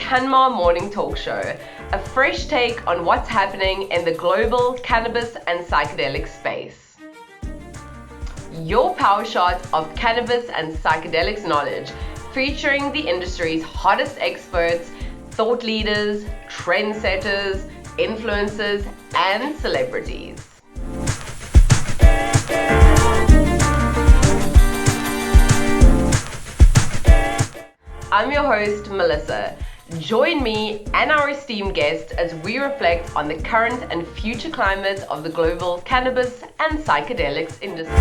CanMar Morning Talk Show, a fresh take on what's happening in the global cannabis and psychedelic space. Your power shot of cannabis and psychedelics knowledge, featuring the industry's hottest experts, thought leaders, trendsetters, influencers, and celebrities. I'm your host, Melissa. Join me and our esteemed guest as we reflect on the current and future climate of the global cannabis and psychedelics industry.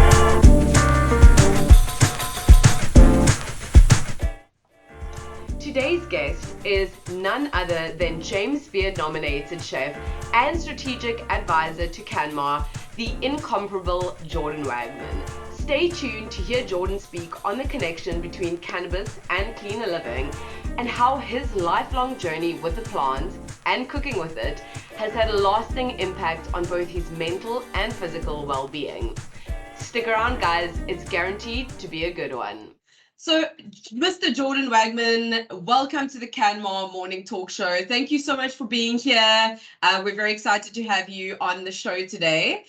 Today's guest is none other than James Beard-nominated chef and strategic advisor to CanMar, the incomparable Jordan Wagman. Stay tuned to hear Jordan speak on the connection between cannabis and cleaner living and how his lifelong journey with the plant and cooking with it has had a lasting impact on both his mental and physical well-being. Stick around, guys. It's guaranteed to be a good one. So, Mr. Jordan Wagman, welcome to the CanMar Morning Talk Show. Thank you so much for being here. We're very excited to have you on the show today.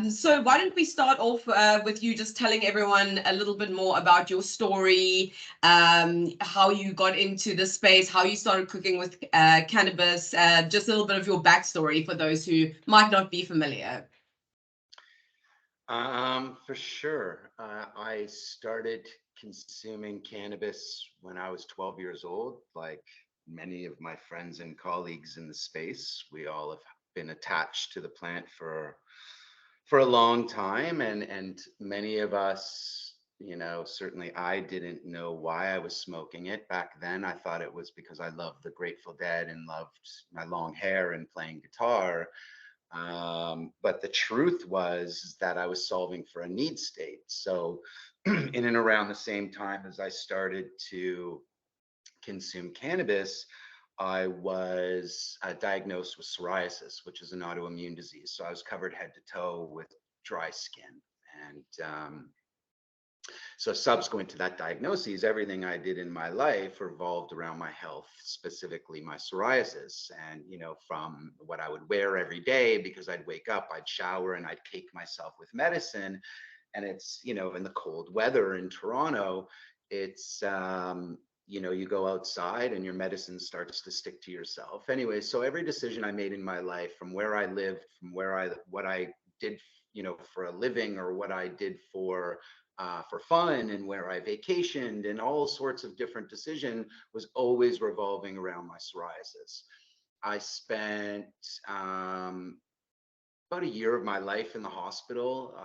So why don't we start off with you just telling everyone a little bit more about your story, how you got into the space, how you started cooking with cannabis, just a little bit of your backstory for those who might not be familiar. For sure. I started consuming cannabis when I was 12 years old. Like many of my friends and colleagues in the space, we all have been attached to the plant for a long time, and many of us, certainly I didn't know why I was smoking it back then. I thought it was because I loved the Grateful Dead and loved my long hair and playing guitar. But the truth was that I was solving for a need state. So in and around the same time as I started to consume cannabis, I was diagnosed with psoriasis, which is an autoimmune disease. So I was covered head to toe with dry skin. And so subsequent to that diagnosis, everything I did in my life revolved around my health, specifically my psoriasis. And, from what I would wear every day, because I'd wake up, I'd shower, and I'd cake myself with medicine. And it's, in the cold weather in Toronto, it's, you go outside and your medicine starts to stick to yourself. Anyway, so every decision I made in my life, from where I lived, from what I did, for a living, or what I did for fun, and where I vacationed, and all sorts of different decision, was always revolving around my psoriasis. I spent about a year of my life in the hospital,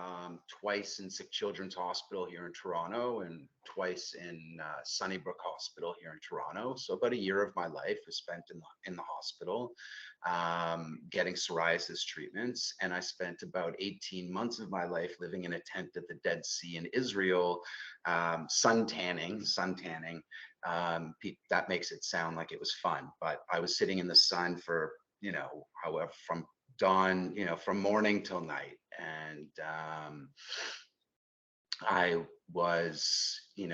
twice in Sick Children's Hospital here in Toronto, and twice in Sunnybrook Hospital here in Toronto. So about a year of my life was spent in the hospital, getting psoriasis treatments. And I spent about 18 months of my life living in a tent at the Dead Sea in Israel, sun tanning. That makes it sound like it was fun, but I was sitting in the sun for, however, from dawn, from morning till night. And I was, in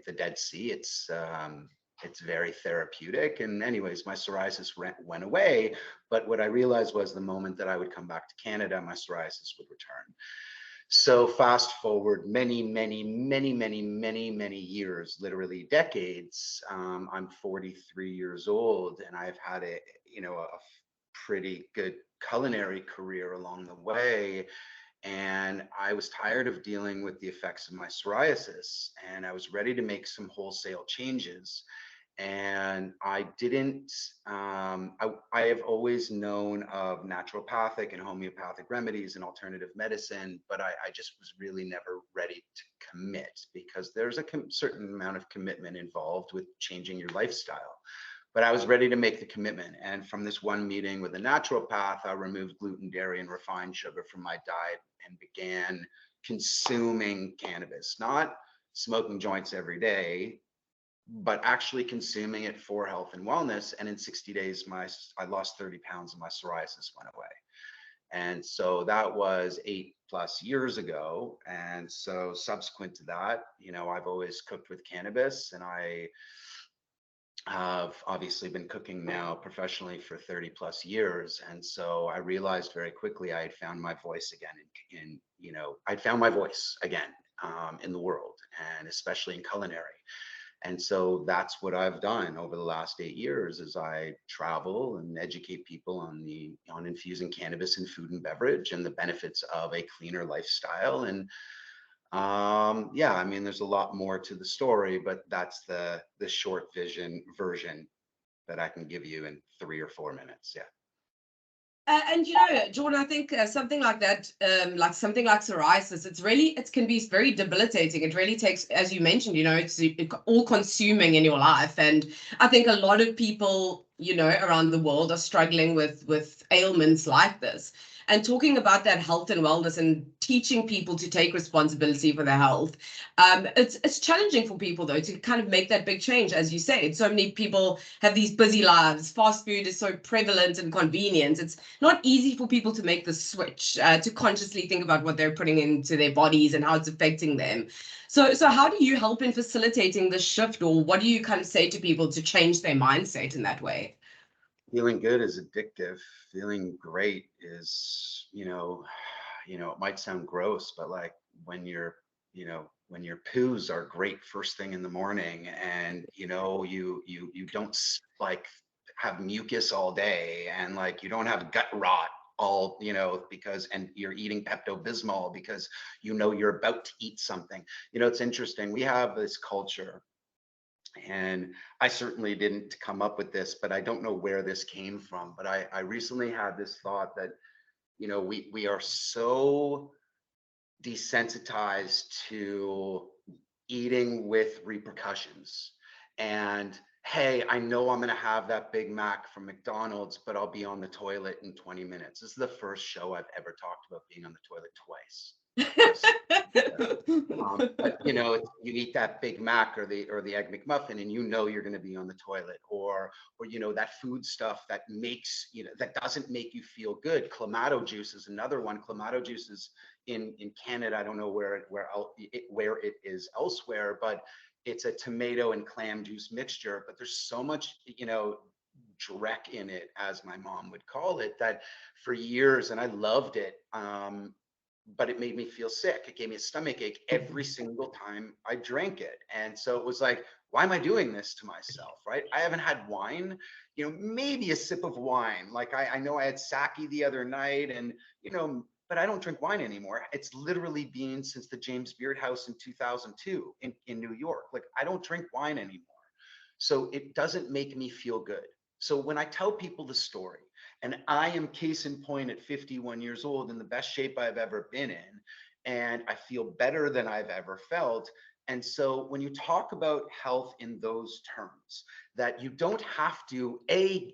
the Dead Sea. It's very therapeutic. And anyways, my psoriasis went away. But what I realized was the moment that I would come back to Canada, my psoriasis would return. So fast forward many years, literally decades. I'm 43 years old, and I've had a pretty good culinary career along the way. And I was tired of dealing with the effects of my psoriasis, and I was ready to make some wholesale changes. And I didn't, I have always known of naturopathic and homeopathic remedies and alternative medicine, but I just was really never ready to commit, because there's a certain amount of commitment involved with changing your lifestyle. But I was ready to make the commitment. And from this one meeting with a naturopath, I removed gluten, dairy, and refined sugar from my diet and began consuming cannabis, not smoking joints every day, but actually consuming it for health and wellness. And in 60 days, I lost 30 pounds and my psoriasis went away. And so that was 8+ years ago. And so subsequent to that, I've always cooked with cannabis, and I I've obviously been cooking now professionally for 30 plus years. And so I realized very quickly I had found my voice again I'd found my voice again in the world, and especially in culinary. And so that's what I've done over the last 8 years is I travel and educate people on infusing cannabis in food and beverage and the benefits of a cleaner lifestyle. And yeah, I mean, there's a lot more to the story, but that's the short version that I can give you in 3 or 4 minutes. Yeah. And Jordan, I think something like that, like something like psoriasis, it can be very debilitating. It really takes, as you mentioned, it's all consuming in your life. And I think a lot of people, around the world are struggling with ailments like this. And talking about that health and wellness and teaching people to take responsibility for their health, it's challenging for people though to kind of make that big change, as you said. So many people have these busy lives. Fast food is so prevalent and convenient. It's not easy for people to make the switch, to consciously think about what they're putting into their bodies and how it's affecting them. So how do you help in facilitating the shift, or what do you kind of say to people to change their mindset in that way? Feeling good is addictive. Feeling great is, it might sound gross, but like when when your poos are great first thing in the morning, and you don't like have mucus all day, and like you don't have gut rot all, because, and you're eating Pepto-Bismol because you're about to eat something. It's interesting. We have this culture, and I certainly didn't come up with this, but I don't know where this came from. But I recently had this thought that, we are so desensitized to eating with repercussions. And hey, I know I'm going to have that Big Mac from McDonald's, but I'll be on the toilet in 20 minutes. This is the first show I've ever talked about being on the toilet twice. Just but you eat that Big Mac or the Egg McMuffin, and you're going to be on the toilet, or that food stuff that makes that doesn't make you feel good. Clamato juice is another one. Clamato juice is in Canada. I don't know where it is elsewhere, but it's a tomato and clam juice mixture. But there's so much dreck in it, as my mom would call it, that for years, and I loved it. But it made me feel sick. It gave me a stomach ache every single time I drank it. And so it was like, why am I doing this to myself, right? I haven't had wine, maybe a sip of wine. Like I know I had sake the other night, and, but I don't drink wine anymore. It's literally been since the James Beard House in 2002 in New York. Like I don't drink wine anymore. So it doesn't make me feel good. So when I tell people the story, and I am case in point at 51 years old in the best shape I've ever been in, and I feel better than I've ever felt. And so when you talk about health in those terms, that you don't have to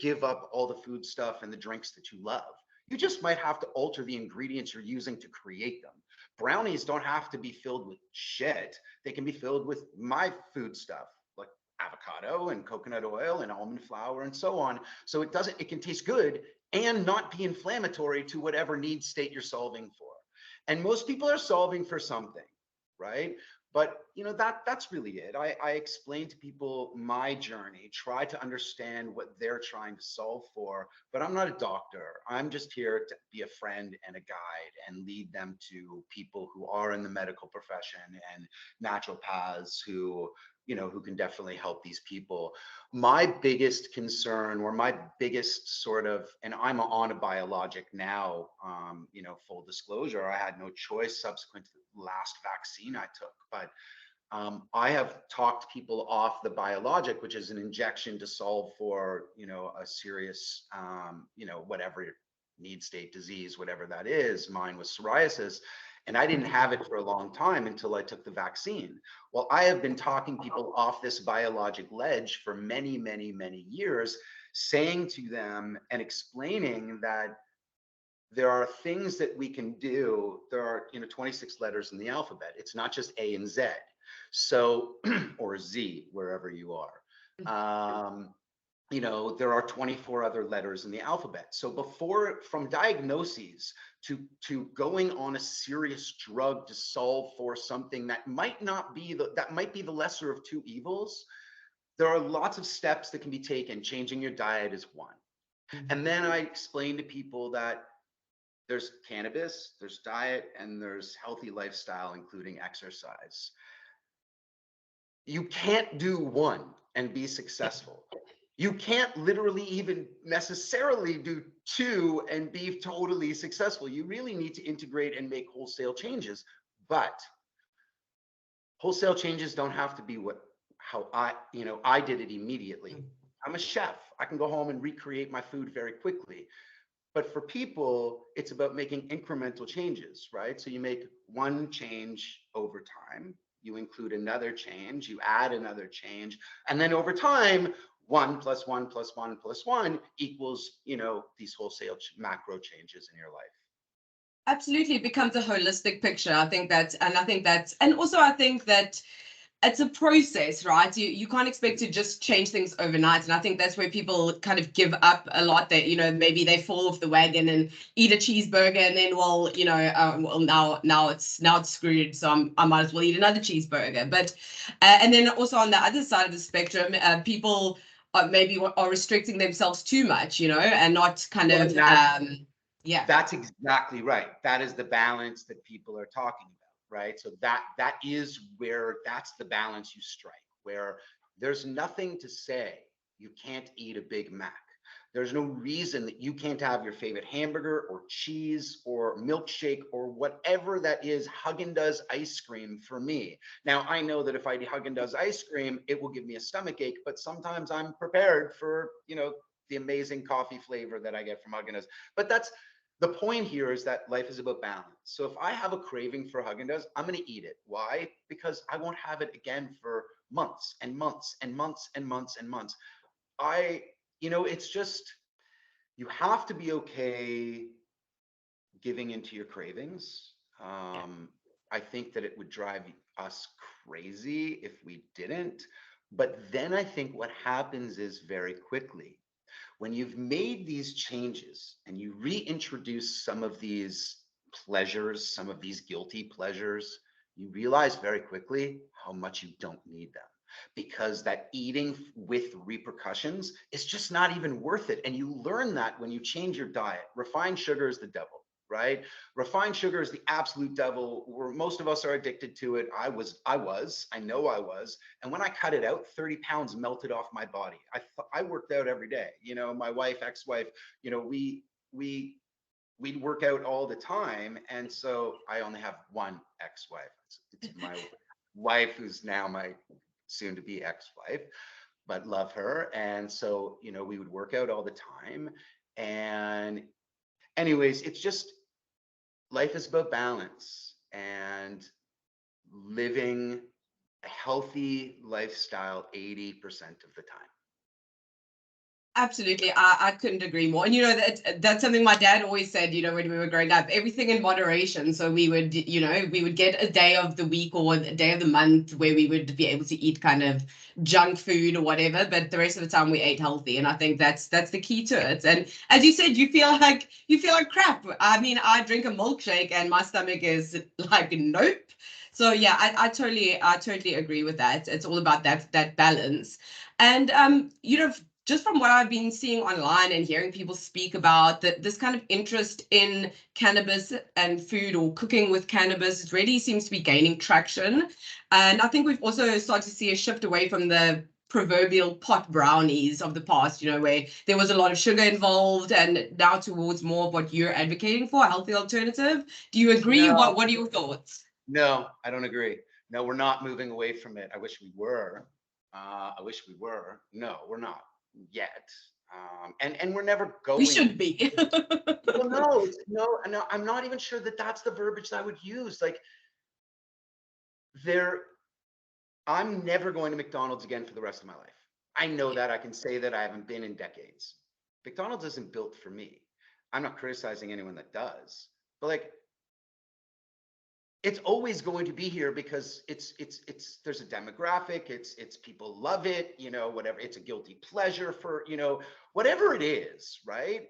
give up all the food stuff and the drinks that you love. You just might have to alter the ingredients you're using to create them. Brownies don't have to be filled with shit. They can be filled with my food stuff, like avocado and coconut oil and almond flour and so on. So it can taste good and not be inflammatory to whatever need state you're solving for. And most people are solving for something, right? But that's really it. I explain to people my journey, try to understand what they're trying to solve for, but I'm not a doctor. I'm just here to be a friend and a guide and lead them to people who are in the medical profession and naturopaths who can definitely help these people. My biggest concern, or my biggest sort of, and I'm on a biologic now, full disclosure, I had no choice subsequent to the last vaccine I took, but I have talked people off the biologic, which is an injection to solve for, a serious, whatever need state disease, whatever that is. Mine was psoriasis. And I didn't have it for a long time until I took the vaccine. Well, I have been talking people off this biologic ledge for many, many, many years, saying to them and explaining that there are things that we can do. There are 26 letters in the alphabet. It's not just A and Z. So, or Z, wherever you are. There are 24 other letters in the alphabet. So from diagnoses to going on a serious drug to solve for something that might be the lesser of two evils, there are lots of steps that can be taken. Changing your diet is one. And then I explain to people that there's cannabis, there's diet, and there's healthy lifestyle, including exercise. You can't do one and be successful. You can't literally even necessarily do two and be totally successful. You really need to integrate and make wholesale changes. But wholesale changes don't have to be how I did it immediately. I'm a chef. I can go home and recreate my food very quickly. But for people, it's about making incremental changes, right? So you make one change over time, you include another change, you add another change, and then over time, 1 + 1 + 1 + 1 equals, these wholesale macro changes in your life. Absolutely, it becomes a holistic picture. I think that it's a process, right? You can't expect to just change things overnight. And I think that's where people kind of give up a lot. That, maybe they fall off the wagon and eat a cheeseburger and then, now it's screwed. So I might as well eat another cheeseburger. But and then also on the other side of the spectrum, people maybe are restricting themselves too much, and not kind of, yeah. That's exactly right. That is the balance that people are talking about. Right. So that's the balance you strike, where there's nothing to say you can't eat a Big Mac. There's no reason that you can't have your favorite hamburger or cheese or milkshake or whatever that is. Haagen-Dazs ice cream for me. Now, I know that if I eat Haagen-Dazs ice cream, it will give me a stomachache, but sometimes I'm prepared for, the amazing coffee flavor that I get from Haagen-Dazs. But the point here is that life is about balance. So if I have a craving for Haagen-Dazs, I'm going to eat it. Why? Because I won't have it again for months and months and months and months and months. It's just, you have to be okay giving into your cravings. I think that it would drive us crazy if we didn't. But then I think what happens is, very quickly, when you've made these changes and you reintroduce some of these pleasures, some of these guilty pleasures, you realize very quickly how much you don't need them, because that eating with repercussions is just not even worth it. And you learn that when you change your diet. Refined sugar is the devil, right? Refined sugar is the absolute devil. Most of us are addicted to it. I know I was. And when I cut it out, 30 pounds melted off my body. I worked out every day. My ex-wife, we'd work out all the time. And so I only have one ex-wife. It's my wife, who's now my soon to be ex-wife, but love her. And so, we would work out all the time. And anyways, it's just, life is about balance and living a healthy lifestyle 80% of the time. Absolutely. I couldn't agree more. And that's something my dad always said, when we were growing up, everything in moderation. So we would get a day of the week or a day of the month where we would be able to eat kind of junk food or whatever, but the rest of the time we ate healthy. And I think that's the key to it. And as you said, you feel like crap. I mean, I drink a milkshake and my stomach is like, nope. So yeah, I totally agree with that. It's all about that balance. And just from what I've been seeing online and hearing people speak about this kind of interest in cannabis and food, or cooking with cannabis, it really seems to be gaining traction. And I think we've also started to see a shift away from the proverbial pot brownies of the past, where there was a lot of sugar involved, and now towards more of what you're advocating for, a healthy alternative. Do you agree? No. What are your thoughts? No, I don't agree. No, we're not moving away from it. I wish we were. No, we're not yet. And we're never going. We should be. Well, no, I'm not even sure that that's the verbiage that I would use. Like, I'm never going to McDonald's again for the rest of my life. I know that. I can say that. I haven't been in decades. McDonald's isn't built for me. I'm not criticizing anyone that does, but like, it's always going to be here because there's a demographic. It's people love it, whatever. It's a guilty pleasure for, whatever it is, right?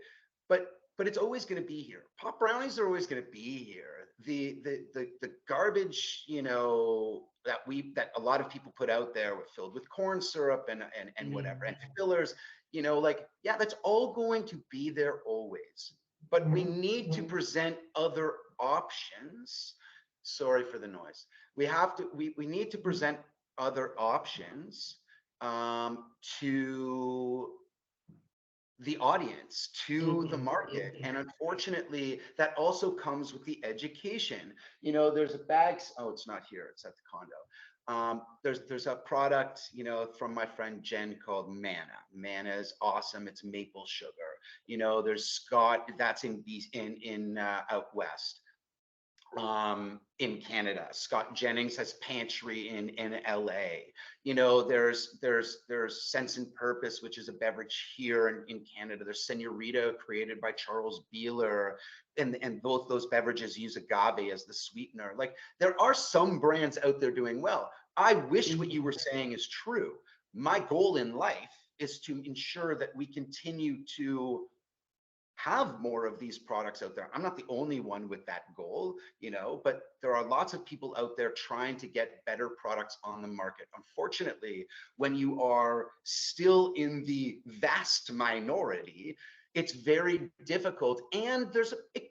But but it's always going to be here. Pop brownies are always going to be here. The garbage, you know, that a lot of people put out there filled with corn syrup and whatever and fillers, you know, like, yeah, that's all going to be there always. But we need to present other options. Sorry for the noise. We need to present other options to the audience, to the market. And unfortunately, that also comes with the education. You know, there's a bag, oh, it's not here, it's at the condo. There's a product, you know, from my friend Jen called Manna. Manna is awesome. It's maple sugar. You know, there's Scott, that's in out west. In Canada, Scott Jennings has Pantry in LA. You know, there's Sense and Purpose, which is a beverage here in Canada. There's Senorita, created by Charles Beeler, and both those beverages use agave as the sweetener. Like, there are some brands out there doing well. I wish what you were saying is true. My goal in life is to ensure that we continue to have more of these products out there. I'm not the only one with that goal, you know, but there are lots of people out there trying to get better products on the market. Unfortunately, when you are still in the vast minority, it's very difficult, and it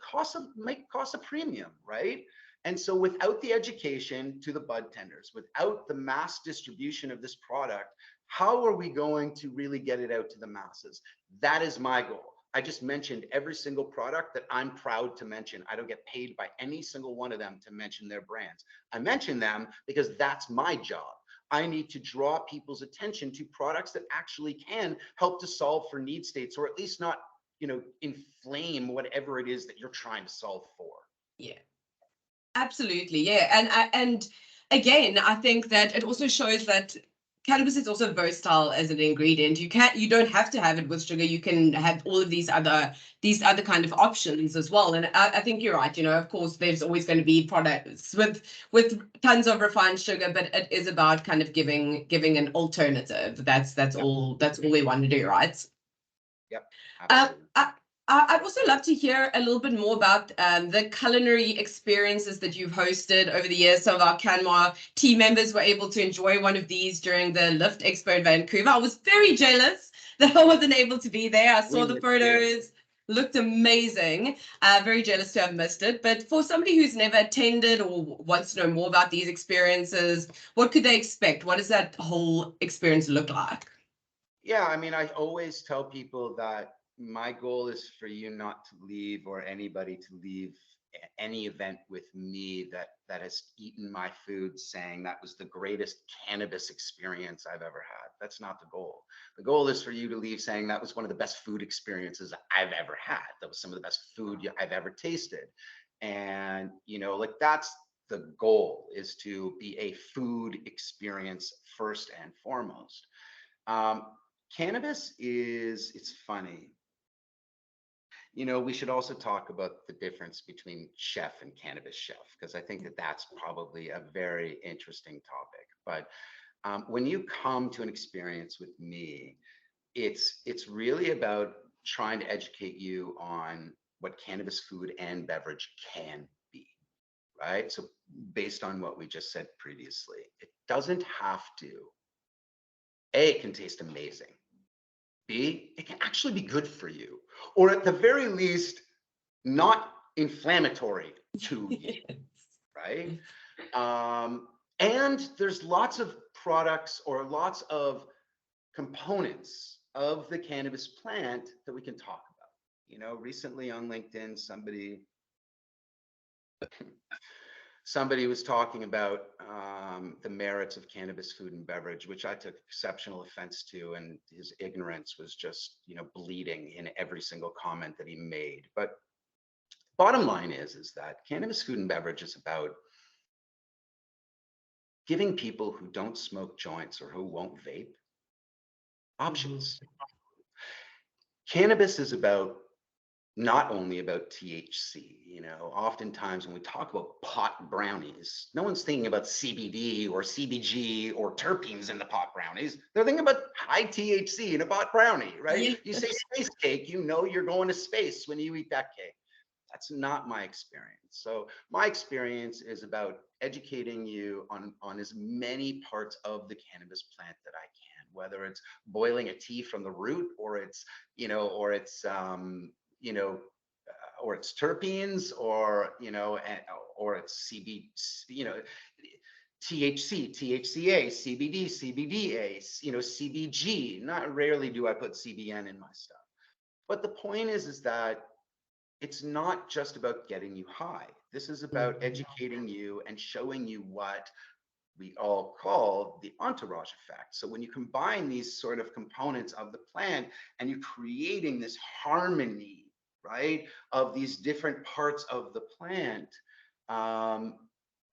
might cost a premium, right? And so without the education to the bud tenders, without the mass distribution of this product, how are we going to really get it out to the masses? That is my goal. I just mentioned every single product that I'm proud to mention. I don't get paid by any single one of them to mention their brands. I mention them because that's my job. I need to draw people's attention to products that actually can help to solve for need states, or at least not, you know, inflame whatever it is that you're trying to solve for. Yeah, absolutely. Yeah. And again, I think that it also shows that cannabis is also versatile as an ingredient. You don't have to have it with sugar. You can have all of these other kind of options as well. And I think you're right. You know, of course, there's always going to be products with tons of refined sugar, but it is about kind of giving an alternative. That's all we want to do, right? Yep. Absolutely. I'd also love to hear a little bit more about the culinary experiences that you've hosted over the years. Some of our CanMar team members were able to enjoy one of these during the Lift Expo in Vancouver. I was very jealous that I wasn't able to be there. I saw the photos, looked amazing. Very jealous to have missed it. But for somebody who's never attended or wants to know more about these experiences, what could they expect? What does that whole experience look like? Yeah, I mean, I always tell people that my goal is for you not to leave, or anybody to leave any event with me that has eaten my food saying that was the greatest cannabis experience I've ever had. That's not the goal. The goal is for you to leave saying that was one of the best food experiences I've ever had. That was some of the best food I've ever tasted. And, you know, like, that's the goal, is to be a food experience first and foremost. Cannabis it's funny. You know, we should also talk about the difference between chef and cannabis chef, because I think that that's probably a very interesting topic. But when you come to an experience with me, it's really about trying to educate you on what cannabis food and beverage can be, right? So based on what we just said previously, it doesn't have to. A, it can taste amazing. B, it can actually be good for you, or at the very least, not inflammatory to you, right? And there's lots of products or lots of components of the cannabis plant that we can talk about. You know, recently on LinkedIn, somebody was talking about the merits of cannabis food and beverage, which I took exceptional offense to, and his ignorance was just, you know, bleeding in every single comment that he made. But bottom line is that cannabis food and beverage is about giving people who don't smoke joints or who won't vape options. Cannabis is about not only about THC. Oftentimes when we talk about pot brownies, no one's thinking about CBD or CBG or terpenes in the pot brownies. They're thinking about high THC in a pot brownie, right? Yeah. You say space cake, you're going to space when you eat that cake. That's not my experience. So my experience is about educating you on as many parts of the cannabis plant that I can, whether it's boiling a tea from the root, or it's, you know, or it's terpenes, or it's THC, THCA, CBD, CBDA, CBG. Not rarely do I put CBN in my stuff. But the point is that it's not just about getting you high. This is about educating you and showing you what we all call the entourage effect. So when you combine these sort of components of the plant and you're creating this harmony, right, of these different parts of the plant,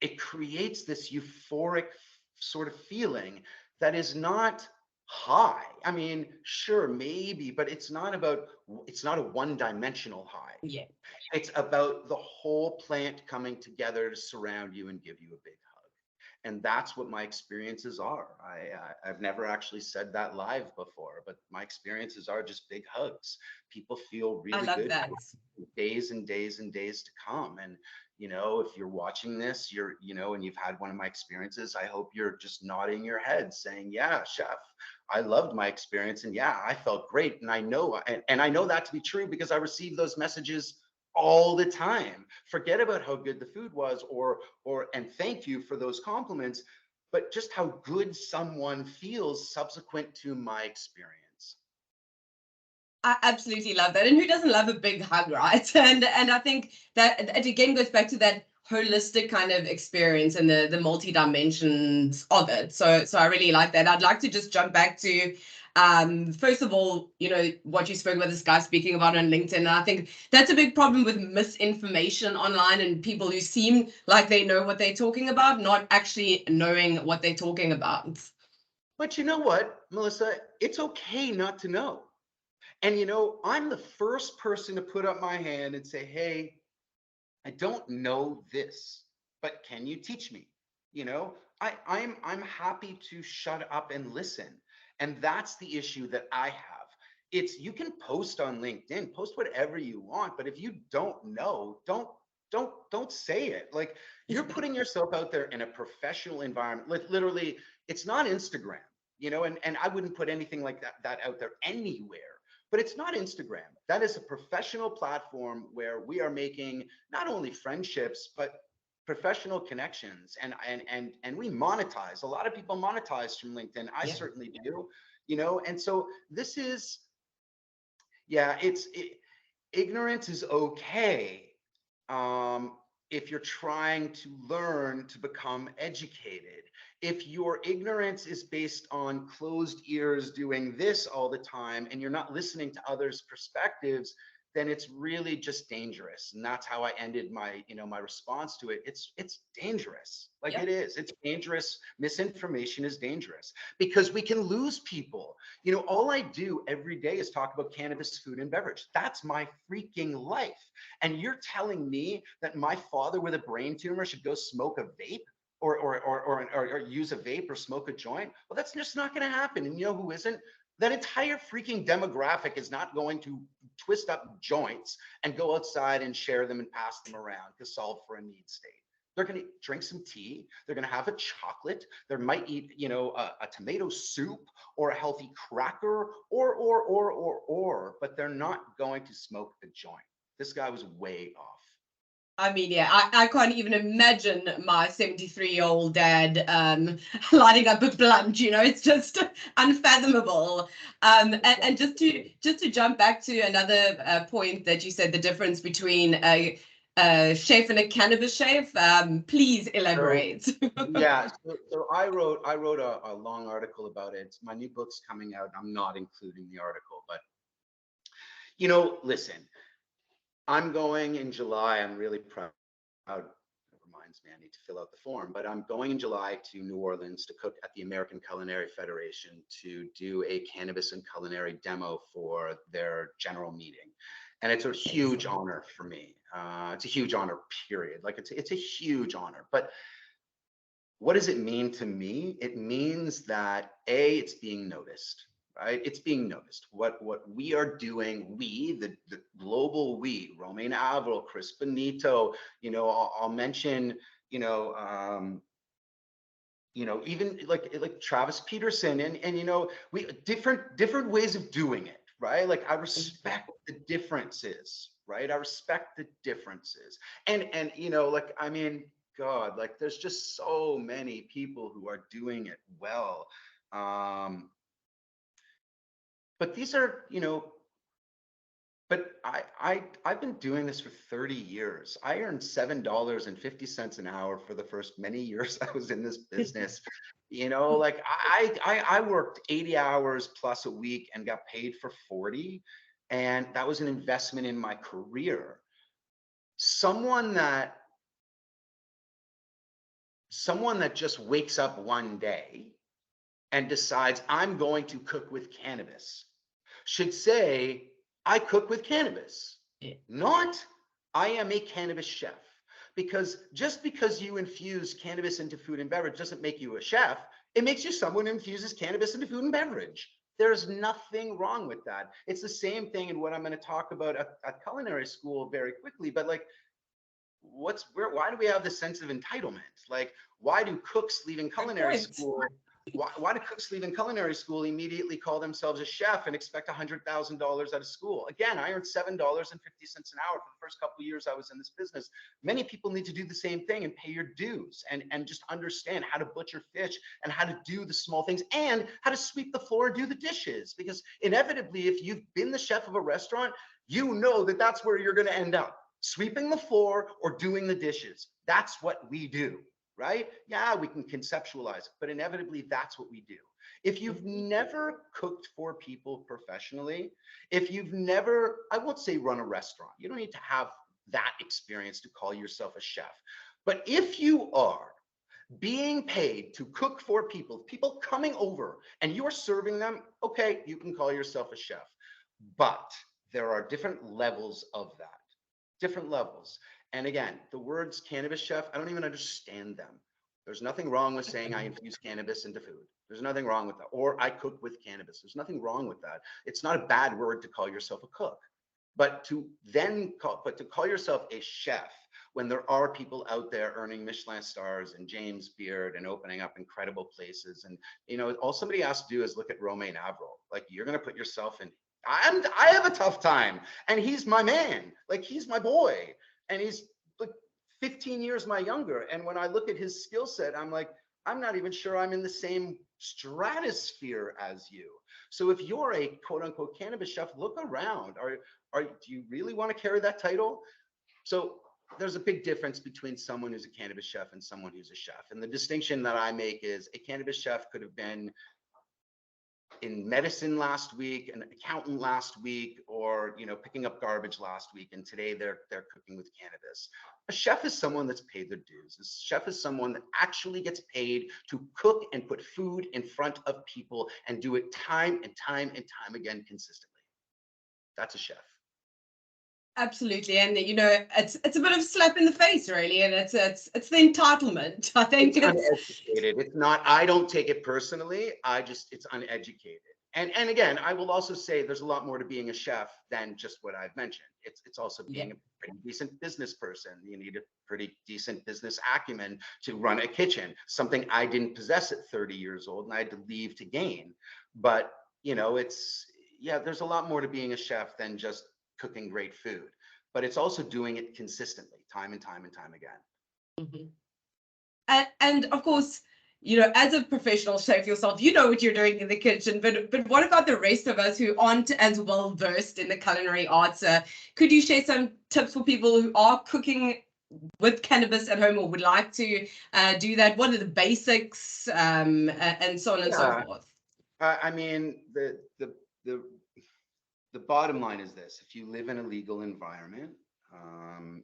it creates this euphoric sort of feeling that is not high. I mean, sure, maybe, but it's not a one-dimensional high. Yeah. It's about the whole plant coming together to surround you and give you a big hug. And that's what my experiences are. I've never actually said that live before, but my experiences are just big hugs. People feel I really love good that. for days and days and days to come. And if you're watching this, and you've had one of my experiences, I hope you're just nodding your head saying, yeah, chef, I loved my experience. And yeah, I felt great. And I know, and I know that to be true because I receive those messages all the time. Forget about how good the food was, and thank you for those compliments, but just how good someone feels subsequent to my experience. I absolutely love that. And who doesn't love a big hug, right? And I think that it again goes back to that holistic kind of experience and the multi dimensions of it. So I really like that. I'd like to just jump back to first of all, what you spoke about, this guy speaking about on LinkedIn. And I think that's a big problem with misinformation online and people who seem like they know what they're talking about, not actually knowing what they're talking about. But you know what, Melissa, it's okay not to know. And I'm the first person to put up my hand and say, hey, I don't know this, but can you teach me? I'm happy to shut up and listen. And that's the issue that I have. It's, you can post on LinkedIn, post whatever you want, but if you don't know, don't say it. Like, you're putting yourself out there in a professional environment. Like, literally, it's not Instagram, and I wouldn't put anything like that out there anywhere. But it's not Instagram. That is a professional platform where we are making not only friendships, but professional connections. And we monetize. A lot of people monetize from LinkedIn. I certainly do, and so this is, ignorance is okay. If you're trying to learn to become educated. If your ignorance is based on closed ears doing this all the time and you're not listening to others' perspectives, then it's really just dangerous. And that's how I ended my response to it. It's dangerous. Like, it is. It's dangerous. Misinformation is dangerous because we can lose people. All I do every day is talk about cannabis, food, and beverage. That's my freaking life. And you're telling me that my father with a brain tumor should go smoke a vape? Or use a vape or smoke a joint? Well, that's just not going to happen. And who isn't? That entire freaking demographic is not going to twist up joints and go outside and share them and pass them around to solve for a need state. They're going to drink some tea. They're going to have a chocolate. They might eat, a tomato soup or a healthy cracker but they're not going to smoke a joint. This guy was way off. I mean, I can't even imagine my 73-year-old dad lighting up a blunt. It's just unfathomable. And just to jump back to another point that you said, the difference between a chef and a cannabis chef. Please elaborate. So I wrote a long article about it. My new book's coming out. I'm not including the article, but listen. I'm going in July. I'm really proud. It reminds me, I need to fill out the form, but I'm going in July to New Orleans to cook at the American Culinary Federation to do a cannabis and culinary demo for their general meeting. And it's a huge honor for me. It's a huge honor, period. Like it's a huge honor. But what does it mean to me? It means that it's being noticed, right? It's being noticed. What we are doing, the global we, Romain Avril, Chris Benito, I'll mention, even like Travis Peterson, and we different ways of doing it, right? Like I respect the differences, right? I respect the differences, and like I mean, God, like there's just so many people who are doing it well, but these are But I've been doing this for 30 years. I earned $7.50 an hour for the first many years I was in this business. Like I worked 80 hours plus a week and got paid for 40. And that was an investment in my career. Someone that just wakes up one day and decides I'm going to cook with cannabis should say, I cook with cannabis, not I am a cannabis chef. Because just because you infuse cannabis into food and beverage doesn't make you a chef. It makes you someone who infuses cannabis into food and beverage. There's nothing wrong with that. It's the same thing in what I'm going to talk about at culinary school very quickly. But like, why do we have this sense of entitlement? Like, why do cooks leaving culinary school? Why do cooks leaving culinary school immediately call themselves a chef and expect $100,000 out of school? Again, I earned $7.50 an hour for the first couple of years I was in this business. Many people need to do the same thing and pay your dues and just understand how to butcher fish and how to do the small things and how to sweep the floor and do the dishes. Because inevitably, if you've been the chef of a restaurant, you know that that's where you're going to end up. Sweeping the floor or doing the dishes. That's what we do. Right? Yeah, we can conceptualize it, but inevitably that's what we do. If you've never cooked for people professionally, if you've never, I won't say run a restaurant, you don't need to have that experience to call yourself a chef. But if you are being paid to cook for people coming over and you are serving them, okay, you can call yourself a chef. But there are different levels of that, different levels. And again, the words cannabis chef, I don't even understand them. There's nothing wrong with saying I infuse cannabis into food. There's nothing wrong with that. Or I cook with cannabis. There's nothing wrong with that. It's not a bad word to call yourself a cook. But to call yourself a chef when there are people out there earning Michelin stars and James Beard and opening up incredible places. And all somebody has to do is look at Romain Avril. Like, you're gonna put yourself in. I have a tough time, and he's my man. Like, he's my boy. And he's like 15 years my younger. And when I look at his skill set, I'm like, I'm not even sure I'm in the same stratosphere as you. So if you're a quote unquote cannabis chef, look around. Do you really want to carry that title? So there's a big difference between someone who's a cannabis chef and someone who's a chef. And the distinction that I make is a cannabis chef could have been in medicine last week, an accountant last week, or picking up garbage last week, and today they're cooking with cannabis. A chef is someone that's paid their dues. A chef is someone that actually gets paid to cook and put food in front of people and do it time and time and time again consistently. That's a chef. Absolutely, and it's a bit of a slap in the face, really, and it's the entitlement. I think it's uneducated. It's not. I don't take it personally. It's uneducated. And again, I will also say there's a lot more to being a chef than just what I've mentioned. It's also being a pretty decent business person. You need a pretty decent business acumen to run a kitchen, something I didn't possess at 30 years old, and I had to leave to gain. But there's a lot more to being a chef than just cooking great food, but it's also doing it consistently, time and time and time again. Mm-hmm. And of course, as a professional chef yourself, you know what you're doing in the kitchen, but what about the rest of us who aren't as well versed in the culinary arts? Could you share some tips for people who are cooking with cannabis at home or would like to do that? What are the basics, and so on and so forth? I mean, the bottom line is this: if you live in a legal environment,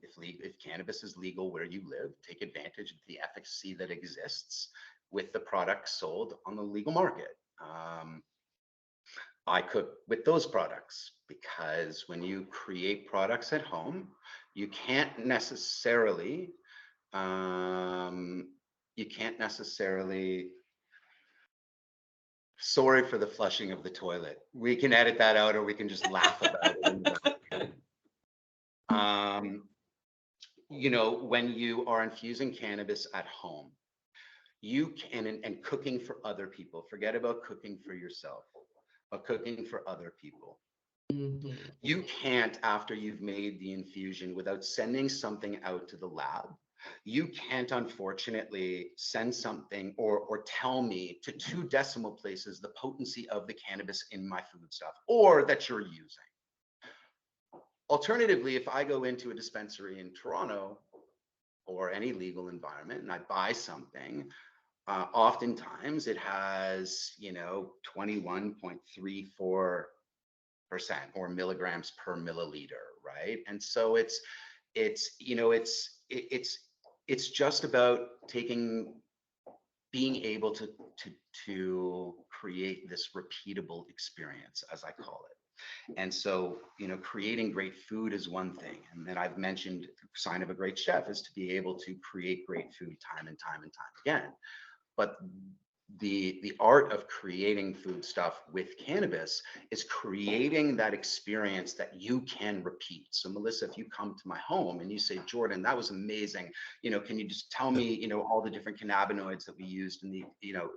if cannabis is legal where you live, take advantage of the efficacy that exists with the product sold on the legal market. I cook with those products because when you create products at home, you can't necessarily, um, you can't necessarily, sorry for the flushing of the toilet. We can edit that out, or we can just laugh about it in the background. You know, when you are infusing cannabis at home, you can, and cooking for other people, forget about cooking for yourself, but cooking for other people. Mhm. You can't, after you've made the infusion, without sending something out to the lab, you can't unfortunately send something or tell me to 2 decimal places the potency of the cannabis in my foodstuff or that you're using. Alternatively, if I go into a dispensary in Toronto or any legal environment and I buy something, oftentimes it has, you know, 21.34% or milligrams per milliliter, right? And so you know, it's just about being able to create this repeatable experience, as I call it. And so, you know, creating great food is one thing. And then I've mentioned the sign of a great chef is to be able to create great food time and time and time again. But the art of creating food stuff with cannabis is creating that experience that you can repeat. So Melissa, if you come to my home and you say, Jordan, that was amazing, you know, can you just tell me, you know, all the different cannabinoids that we used in the, you know,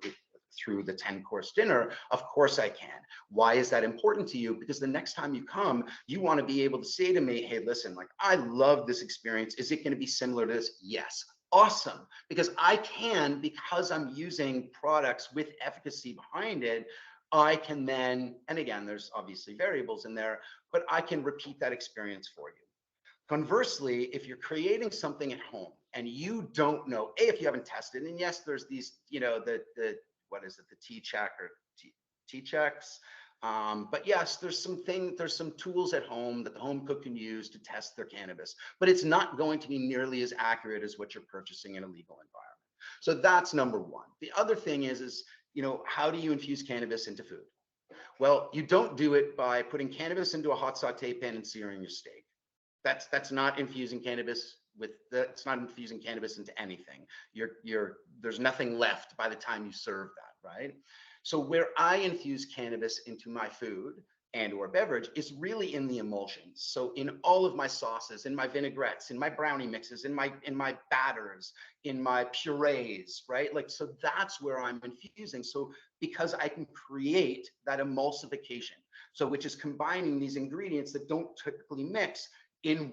through the 10-course dinner? Of course I can. Why is that important to you? Because the next time you come, you want to be able to say to me, hey, listen, like, I love this experience. Is it going to be similar to this? Yes. Awesome. Because I can, because I'm using products with efficacy behind it, I can then, and again, there's obviously variables in there, but I can repeat that experience for you. Conversely, if you're creating something at home and you don't know, if you haven't tested, and yes, there's these, you know, the what is it, the T-check or T-checks. But yes, there's some tools at home that the home cook can use to test their cannabis, but it's not going to be nearly as accurate as what you're purchasing in a legal environment. So that's number one. The other thing is, you know, how do you infuse cannabis into food? Well, you don't do it by putting cannabis into a hot saute pan and searing your steak. That's not infusing cannabis it's not infusing cannabis into anything. There's nothing left by the time you serve that, right? So where I infuse cannabis into my food and or beverage is really in the emulsions. So in all of my sauces, in my vinaigrettes, in my brownie mixes, in my batters, in my purees, right? Like, so that's where I'm infusing. So because I can create that emulsification, so which is combining these ingredients that don't typically mix in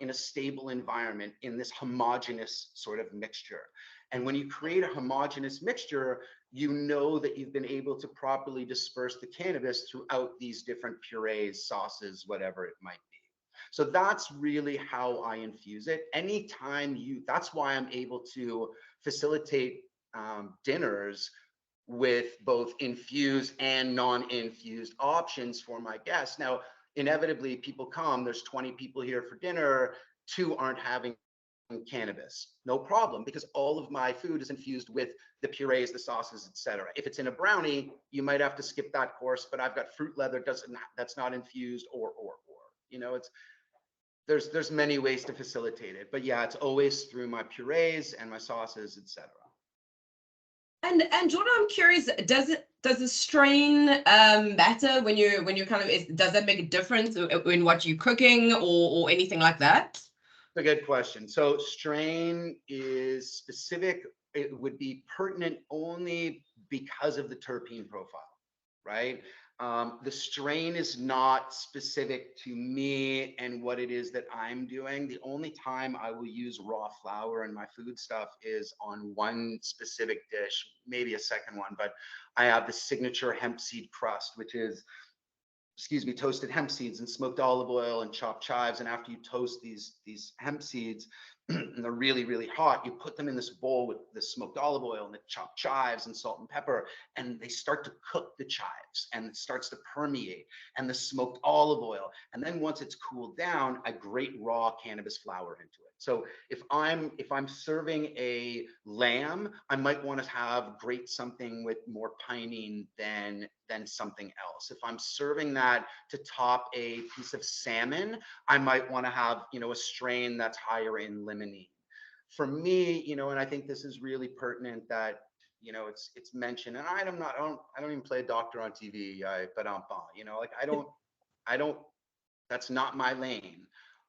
a stable environment, in this homogeneous sort of mixture. And when you create a homogeneous mixture, you know that you've been able to properly disperse the cannabis throughout these different purees, sauces, whatever it might be. So that's really how I infuse it. That's why I'm able to facilitate dinners with both infused and non-infused options for my guests. Now, inevitably people come, there's 20 people here for dinner, 2 aren't having cannabis. No problem, because all of my food is infused with the purees, the sauces, etc. If it's in a brownie, you might have to skip that course, but I've got fruit leather that's not infused, or you know, there's many ways to facilitate it, but yeah, it's always through my purees and my sauces, etc. And Jordan, I'm curious, does the strain matter when you're kind of, does that make a difference in what you're cooking or anything like that? A good question. So strain is specific. It would be pertinent only because of the terpene profile, right? The strain is not specific to me and what it is that I'm doing. The only time I will use raw flour in my food stuff is on one specific dish, maybe a second one, but I have the signature hemp seed crust, which is toasted hemp seeds and smoked olive oil and chopped chives. And after you toast these hemp seeds, and they're really, really hot, you put them in this bowl with the smoked olive oil and the chopped chives and salt and pepper, and they start to cook the chives, and it starts to permeate, and the smoked olive oil. And then once it's cooled down, I grate raw cannabis flower into it. So if I'm serving a lamb, I might want to grate something with more pinene than something else. If I'm serving that to top a piece of salmon, I might want to have, a strain that's higher in limonene. For me, and I think this is really pertinent that, it's mentioned, and I don't even play a doctor on TV, but I don't, that's not my lane.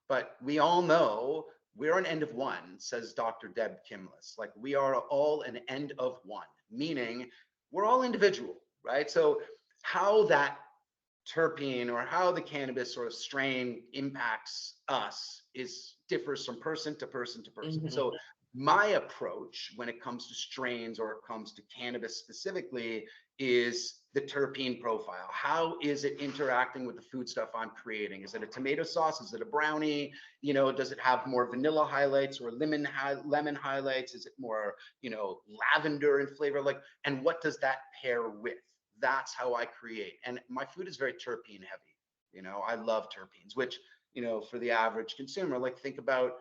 But we all know we're an end of one, says Dr. Deb Kimless. Like, we are all an end of one, meaning we're all individual, right? So how that terpene or how the cannabis or strain impacts us differs from person to person to person. Mm-hmm. So my approach when it comes to strains or it comes to cannabis specifically is the terpene profile. How is it interacting with the food stuff I'm creating? Is it a tomato sauce? Is it a brownie? Does it have more vanilla highlights or lemon highlights? Is it more, lavender in flavor? And what does that pair with? That's how I create. And my food is very terpene heavy. I love terpenes, which, for the average consumer, think about,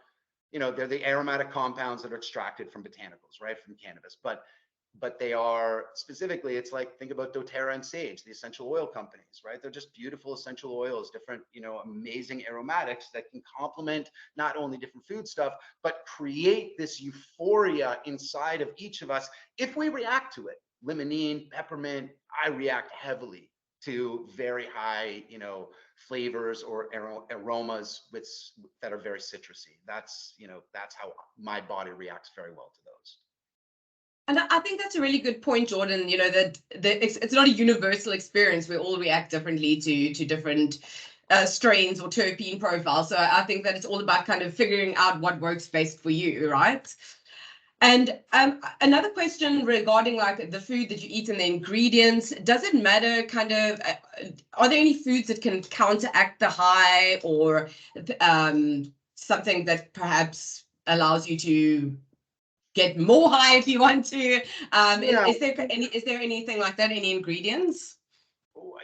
they're the aromatic compounds that are extracted from botanicals, right? From cannabis. But they are specifically, it's think about doTERRA and Sage, the essential oil companies, right? They're just beautiful essential oils, different, amazing aromatics that can complement not only different food stuff, but create this euphoria inside of each of us if we react to it. Limonene, peppermint, I react heavily to very high, flavors or aromas that are very citrusy. That's how my body reacts very well to those. And I think that's a really good point, Jordan. That it's not a universal experience. We all react differently to different strains or terpene profiles. So I think that it's all about kind of figuring out what works best for you, right? And another question regarding the food that you eat and the ingredients, does it matter kind of, are there any foods that can counteract the high, or something that perhaps allows you to get more high if you want to? Is there anything like that, any ingredients?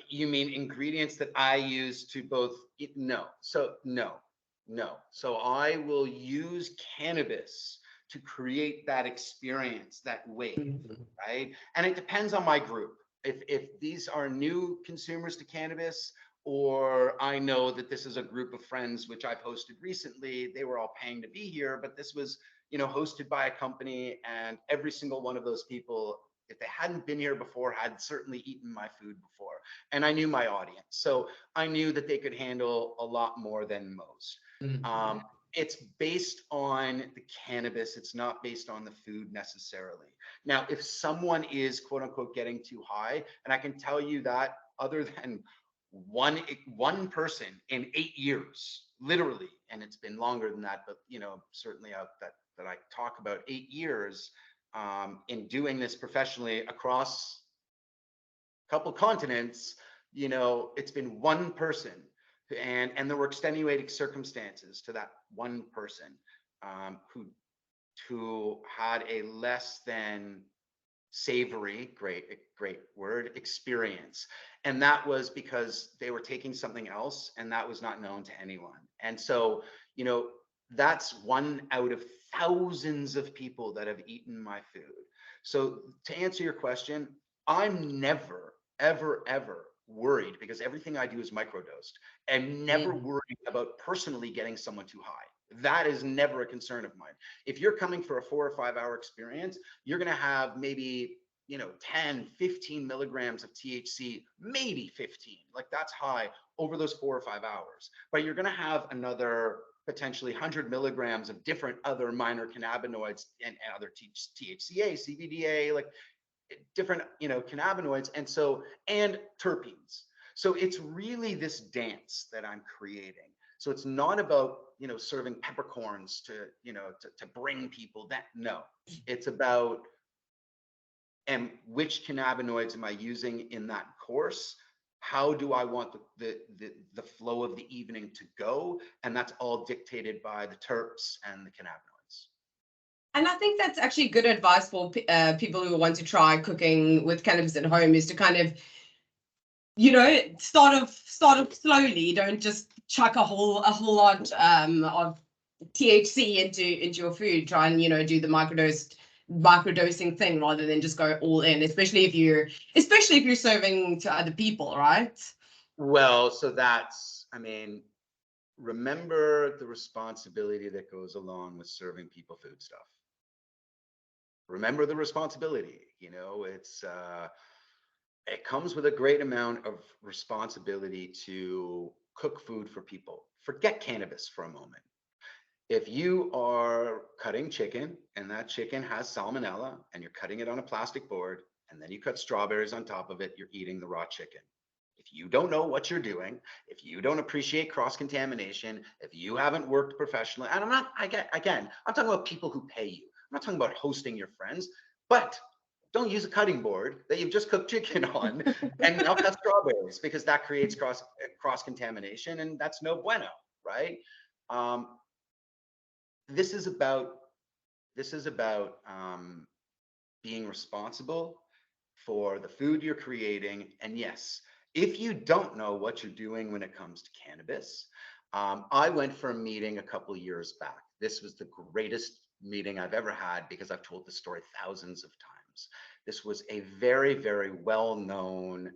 You mean ingredients that I use to both eat? No. So I will use cannabis to create that experience, that wave, Mm-hmm. right? And it depends on my group. If these are new consumers to cannabis, or I know that this is a group of friends, which I posted recently, they were all paying to be here, but this was, hosted by a company, and every single one of those people, if they hadn't been here before, had certainly eaten my food before. And I knew my audience. So I knew that they could handle a lot more than most. Mm-hmm. It's based on the cannabis. It's not based on the food necessarily. Now, if someone is quote unquote getting too high, and I can tell you that other than one person in 8 years, literally, and it's been longer than that, but certainly that I talk about 8 years in doing this professionally across a couple continents, it's been one person. And there were extenuating circumstances to that one person who had a less than savory, great word, experience. And that was because they were taking something else, and that was not known to anyone. And so, that's one out of thousands of people that have eaten my food. So to answer your question, I'm never, ever, ever worried, because everything I do is microdosed, and never worried about personally getting someone too high. That is never a concern of mine. If you're coming for a 4 or 5 hour experience, you're going to have maybe 10, 15 milligrams of THC, maybe 15, that's high over those 4 or 5 hours. But you're going to have another potentially 100 milligrams of different other minor cannabinoids and other THCA, CBDA, different cannabinoids, and terpenes. So it's really this dance that I'm creating. So it's not about serving peppercorns to bring people that. No, it's about, and which cannabinoids am I using in that course How do I want the flow of the evening to go? And that's all dictated by the terps and the cannabinoids. And I think that's actually good advice for people who want to try cooking with cannabis at home, is to kind of, start off slowly. Don't just chuck a whole lot of THC into your food. Try and do the microdosing thing rather than just go all in, especially if you're serving to other people, right? Well, so remember the responsibility that goes along with serving people food stuff. Remember the responsibility. It comes with a great amount of responsibility to cook food for people. Forget cannabis for a moment. If you are cutting chicken and that chicken has salmonella and you're cutting it on a plastic board and then you cut strawberries on top of it, you're eating the raw chicken. If you don't know what you're doing, if you don't appreciate cross-contamination, if you haven't worked professionally, and I'm talking about people who pay you. I'm not talking about hosting your friends, but don't use a cutting board that you've just cooked chicken on and now cut strawberries, because that creates cross-contamination, and that's no bueno, right? This is about being responsible for the food you're creating. And yes, if you don't know what you're doing when it comes to cannabis, I went for a meeting a couple of years back. This was the greatest meeting I've ever had, because I've told the story thousands of times. This was a very, very well-known,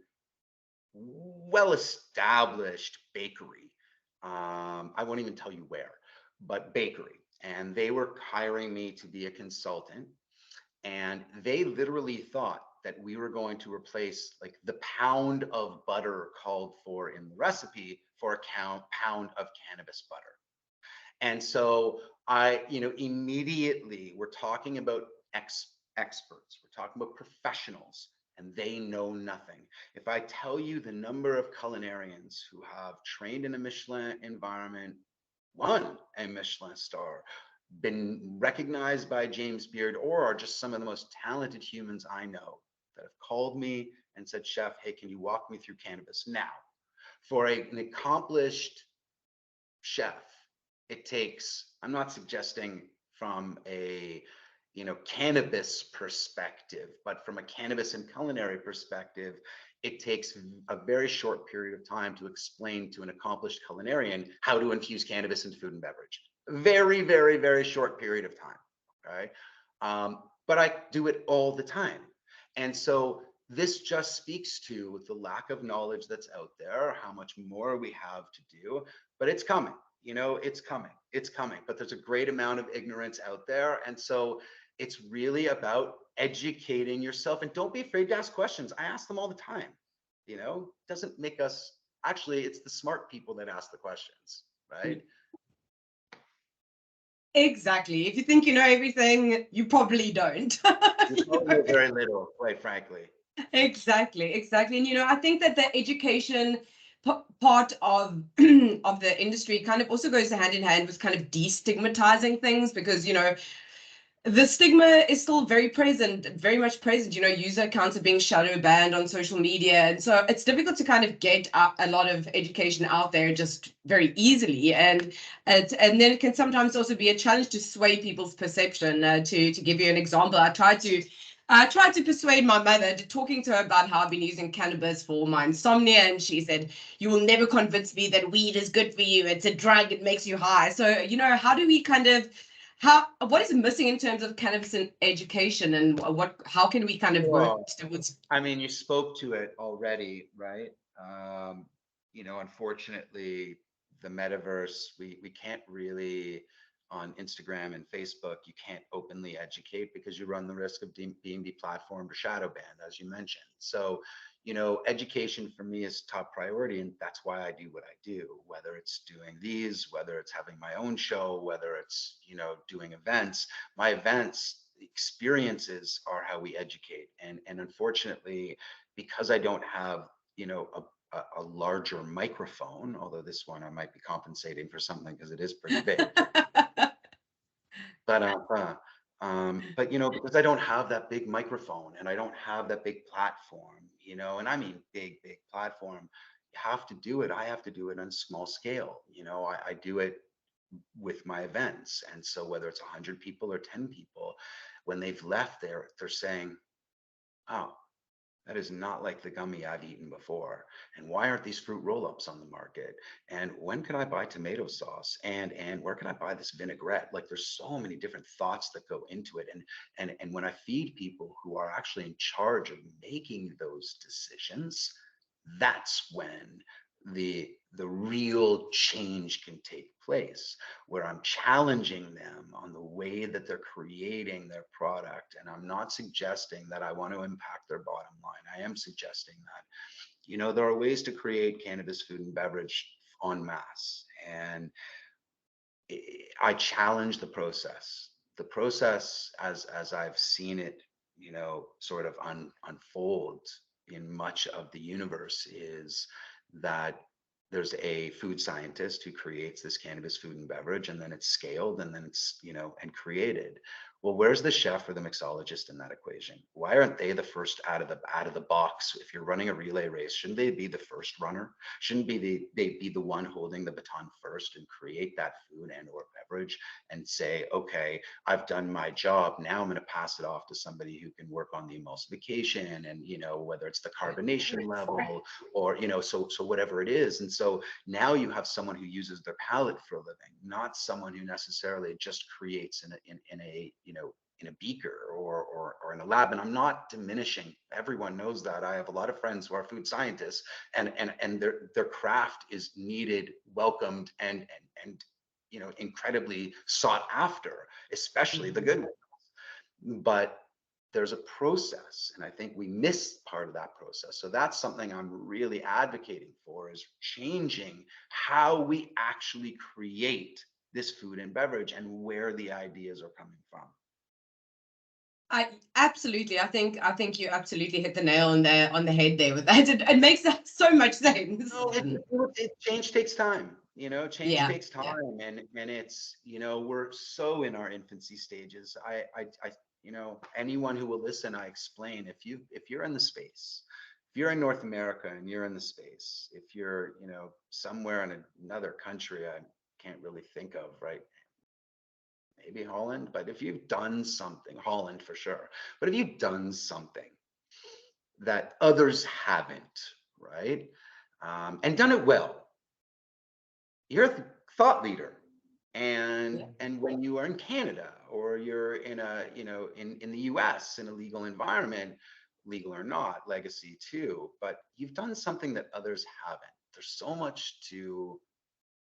well-established bakery. I won't even tell you where, but bakery. And they were hiring me to be a consultant. And they literally thought that we were going to replace like the pound of butter called for in the recipe for a pound of cannabis butter. And so immediately we're talking about experts, we're talking about professionals, and they know nothing. If I tell you the number of culinarians who have trained in a Michelin environment, won a Michelin star, been recognized by James Beard, or are just some of the most talented humans I know, that have called me and said, "Chef, hey, can you walk me through cannabis?" Now, for an accomplished chef, it takes, I'm not suggesting from a cannabis perspective, but from a cannabis and culinary perspective, it takes a very short period of time to explain to an accomplished culinarian how to infuse cannabis into food and beverage. Very, very, very short period of time. Okay. But I do it all the time. And so this just speaks to the lack of knowledge that's out there, how much more we have to do, but it's coming. It's coming, but there's a great amount of ignorance out there. And so it's really about educating yourself, and don't be afraid to ask questions. I ask them all the time. Doesn't make us, actually, it's the smart people that ask the questions, right? Exactly. If you think you know everything, you probably don't. You probably know very little, quite frankly. Exactly. And I think that the education part of of the industry kind of also goes hand in hand with kind of destigmatizing things, because the stigma is still very much present. User accounts are being shadow banned on social media, and so it's difficult to kind of get a lot of education out there just very easily, and then it can sometimes also be a challenge to sway people's perception. To give you an example, I tried to persuade my mother, talking to her about how I've been using cannabis for my insomnia, and she said, "You will never convince me that weed is good for you. It's a drug. It makes you high." So how do we kind of what is missing in terms of cannabis and education, and how can we kind of work towards? You spoke to it already, right? Unfortunately, the metaverse, we can't really, on Instagram and Facebook, you can't openly educate, because you run the risk of being deplatformed or shadow banned, as you mentioned. So education for me is top priority, and that's why I do what I do, whether it's doing these, whether it's having my own show, whether it's doing events. My events experiences are how we educate, and unfortunately, because I don't have a larger microphone, although this one I might be compensating for something because it is pretty big. But But because I don't have that big microphone and I don't have that big platform, and I mean big platform, you have to do it. I have to do it on small scale. I do it with my events. And so whether it's 100 people or 10 people, when they've left there, they're saying, oh, that is not like the gummy I've eaten before. And why aren't these fruit roll-ups on the market? And when can I buy tomato sauce? And where can I buy this vinaigrette? Like, there's so many different thoughts that go into it. And when I feed people who are actually in charge of making those decisions, that's when the real change can take place, where I'm challenging them on the way that they're creating their product. And I'm not suggesting that I want to impact their bottom line. I am suggesting that, there are ways to create cannabis food and beverage en masse. And I challenge the process. The process, as I've seen it, sort of unfold in much of the universe, is that there's a food scientist who creates this cannabis food and beverage, and then it's scaled, and then it's, and created. Well, where's the chef or the mixologist in that equation? Why aren't they the first out of the box? If you're running a relay race, shouldn't they be the first runner? Shouldn't they be the one holding the baton first and create that food and or beverage and say, okay, I've done my job. Now I'm going to pass it off to somebody who can work on the emulsification and, whether it's the carbonation level or, so whatever it is. And so now you have someone who uses their palate for a living, not someone who necessarily just creates in a beaker or in a lab. And I'm not diminishing. Everyone knows that. I have a lot of friends who are food scientists, and their craft is needed, welcomed, and incredibly sought after, especially the good ones. But there's a process, and I think we miss part of that process. So that's something I'm really advocating for, is changing how we actually create this food and beverage and where the ideas are coming from. I absolutely. I think you absolutely hit the nail on the head there with that. It makes so much sense. No, change takes time. Change Yeah, takes time, yeah. and it's we're so in our infancy stages. I anyone who will listen, I explain, if you're in the space, if you're in North America and you're in the space, if you're somewhere in another country, I can't really think of right. Maybe Holland, but if you've done something, Holland for sure, but if you've done something that others haven't, right, and done it well, you're a thought leader. And when you are in Canada, or you're in a in the US in a legal environment, legal or not, legacy too, but you've done something that others haven't. There's so much to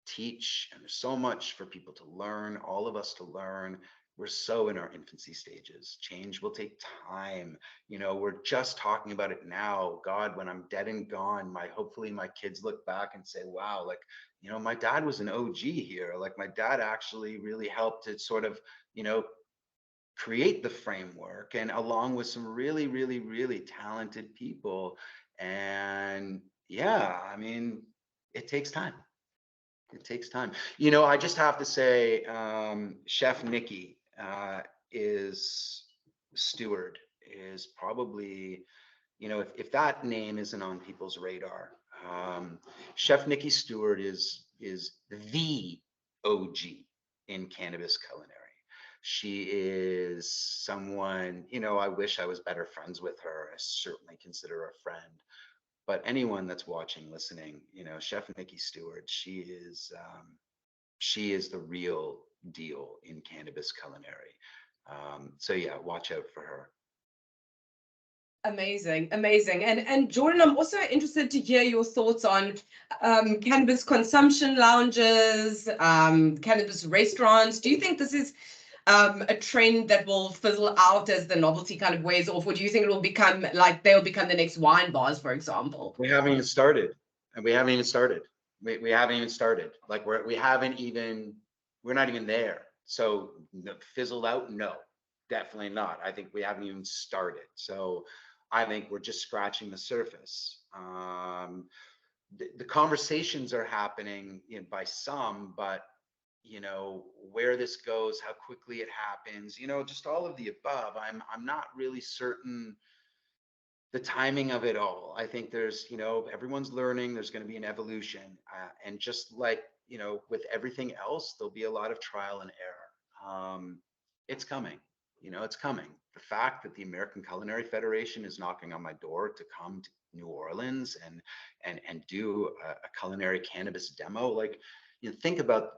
teach, and there's so much for people to learn, all of us to learn. We're so in our infancy stages. Change will take time. We're just talking about it now. God, when I'm dead and gone, hopefully my kids look back and say, wow, like, my dad was an OG here. Like, my dad actually really helped to sort of, create the framework, and along with some really, really, really talented people. And yeah, I mean, it takes time. It takes time. I just have to say, Chef Nikki is Stewart is probably, if that name isn't on people's radar, Chef Nikki Stewart is the OG in cannabis culinary. She is someone, I wish I was better friends with her. I certainly consider her a friend. But anyone that's watching, listening, Chef Nikki Stewart, she is the real deal in cannabis culinary. So yeah, watch out for her. Amazing, amazing. And Jordan, I'm also interested to hear your thoughts on cannabis consumption lounges, cannabis restaurants. Do you think this is a trend that will fizzle out as the novelty kind of wears off, or do you think it will become like they'll become the next wine bars, for example? We haven't even started, and we haven't even started. We haven't even started. Like we're not even there. So fizzled out? No, definitely not. I think we haven't even started. So I think we're just scratching the surface. The conversations are happening by some, but you know, where this goes, how quickly it happens, you know, just all of the above. I'm not really certain the timing of it all. I think there's, you know, everyone's learning, there's going to be an evolution. And just like, you know, with everything else, there'll be a lot of trial and error. It's coming, you know, it's coming. The fact that the American Culinary Federation is knocking on my door to come to New Orleans and do a culinary cannabis demo, like, you know, think about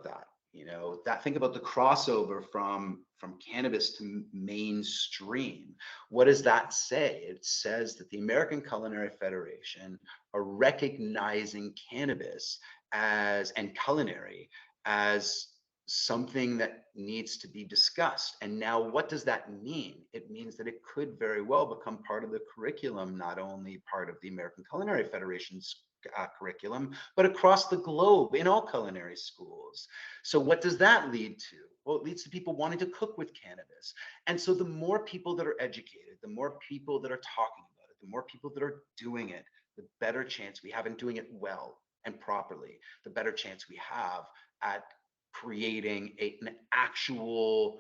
that. You know, that think about the crossover from cannabis to mainstream. What does that say? It says that the American Culinary Federation are recognizing cannabis as and culinary as something that needs to be discussed. And now what does that mean? It means that it could very well become part of the curriculum, not only part of the American Culinary Federation's curriculum, but across the globe in all culinary schools. So what does that lead to? Well, it leads to people wanting to cook with cannabis. And so the more people that are educated, the more people that are talking about it, the more people that are doing it, the better chance we have in doing it well and properly, the better chance we have at creating an actual,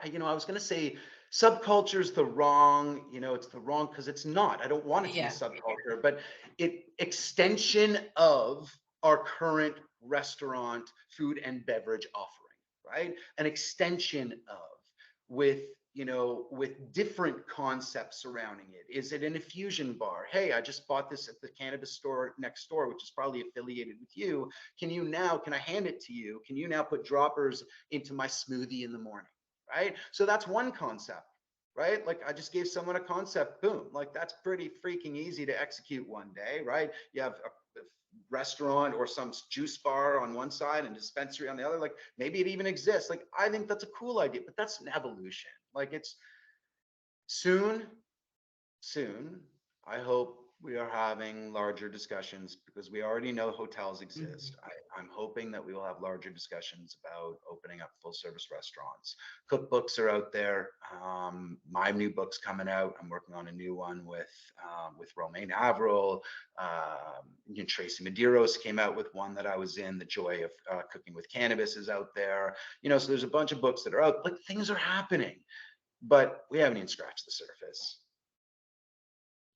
you know, I was going to say subculture is the wrong, you know, it's the wrong because it's not. I don't want it to be subculture, but extension of our current restaurant food and beverage offering, right? An extension of with, you know, with different concepts surrounding it. Is it an infusion bar? Hey, I just bought this at the cannabis store next door, which is probably affiliated with you. Can I hand it to you? Can you now put droppers into my smoothie in the morning? Right? So that's one concept, right? Like I just gave someone a concept, boom, like that's pretty freaking easy to execute one day, right? You have a restaurant or some juice bar on one side and dispensary on the other. Like maybe it even exists. Like I think that's a cool idea, but that's an evolution. Like it's soon, I hope we are having larger discussions because we already know hotels exist. I'm hoping that we will have larger discussions about opening up full service restaurants. Cookbooks are out there. My new book's coming out. I'm working on a new one with Romaine Avril. You know, Tracy Medeiros came out with one that I was in. The Joy of Cooking with Cannabis is out there. You know, so there's a bunch of books that are out. Like things are happening, but we haven't even scratched the surface.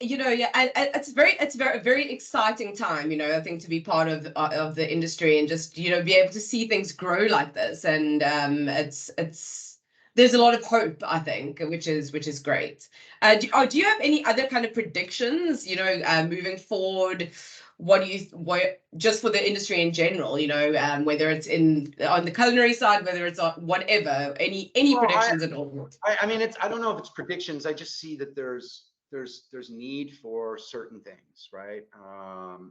You know, yeah, and it's very exciting time, you know, I think to be part of the industry and just, you know, be able to see things grow like this. And it's there's a lot of hope, I think, which is great. Do you have any other kind of predictions, you know, moving forward? What just for the industry in general, you know, whether it's on the culinary side, whether it's on whatever, any predictions at all? I mean, I don't know if it's predictions. I just see that there's need for certain things, right?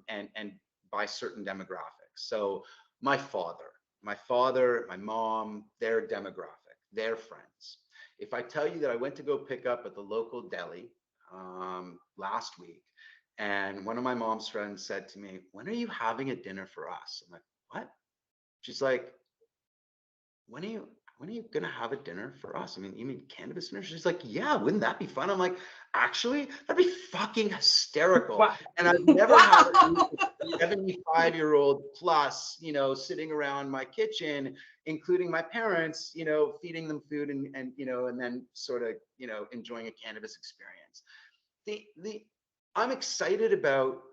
And by certain demographics. So my father, my mom, their demographic, their friends. If I tell you that I went to go pick up at the local deli last week, and one of my mom's friends said to me, "When are you having a dinner for us?" I'm like, "What?" She's like, when are you gonna have a dinner for us? I mean, you mean cannabis dinner? She's like, yeah, wouldn't that be fun? I'm like, actually, that'd be fucking hysterical. Wow. And I've never had a 75-year-old plus, you know, sitting around my kitchen, including my parents, you know, feeding them food and you know, and then sort of, you know, enjoying a cannabis experience. I'm excited about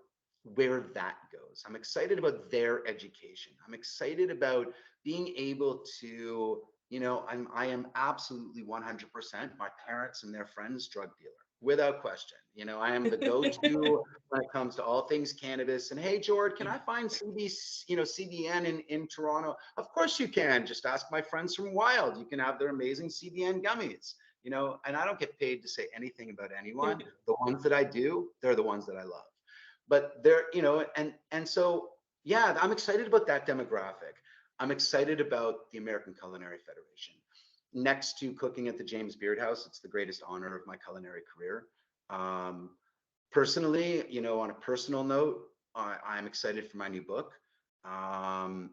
where that goes. I'm excited about their education. I'm excited about being able to, you know, I am absolutely 100% my parents and their friends drug dealer, without question. You know, I am the go-to when it comes to all things cannabis. And hey, George, can I find CBN in Toronto? Of course you can. Just ask my friends from Wild. You can have their amazing CBN gummies. You know, and I don't get paid to say anything about anyone. The ones that I do, they're the ones that I love. But they're, you know, and so yeah, I'm excited about that demographic. I'm excited about the American Culinary Federation. Next to cooking at the James Beard House, it's the greatest honor of my culinary career. Personally, you know, on a personal note, I'm excited for my new book. How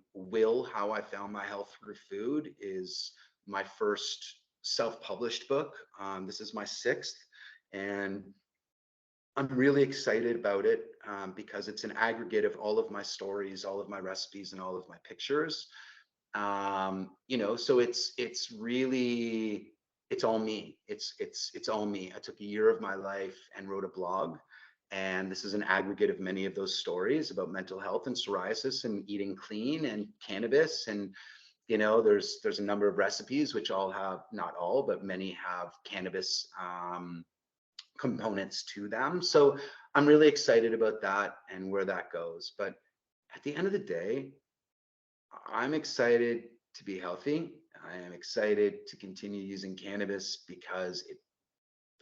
I Found My Health Through Food is my first self-published book. This is my sixth, and I'm really excited about it because it's an aggregate of all of my stories, all of my recipes, and all of my pictures. So it's really, it's all me. It's all me. I took a year of my life and wrote a blog, and this is an aggregate of many of those stories about mental health and psoriasis and eating clean and cannabis. And there's a number of recipes which all have, not all, but many have cannabis components to them. So I'm really excited about that and where that goes. But at the end of the day, I'm excited to be healthy. I am excited to continue using cannabis because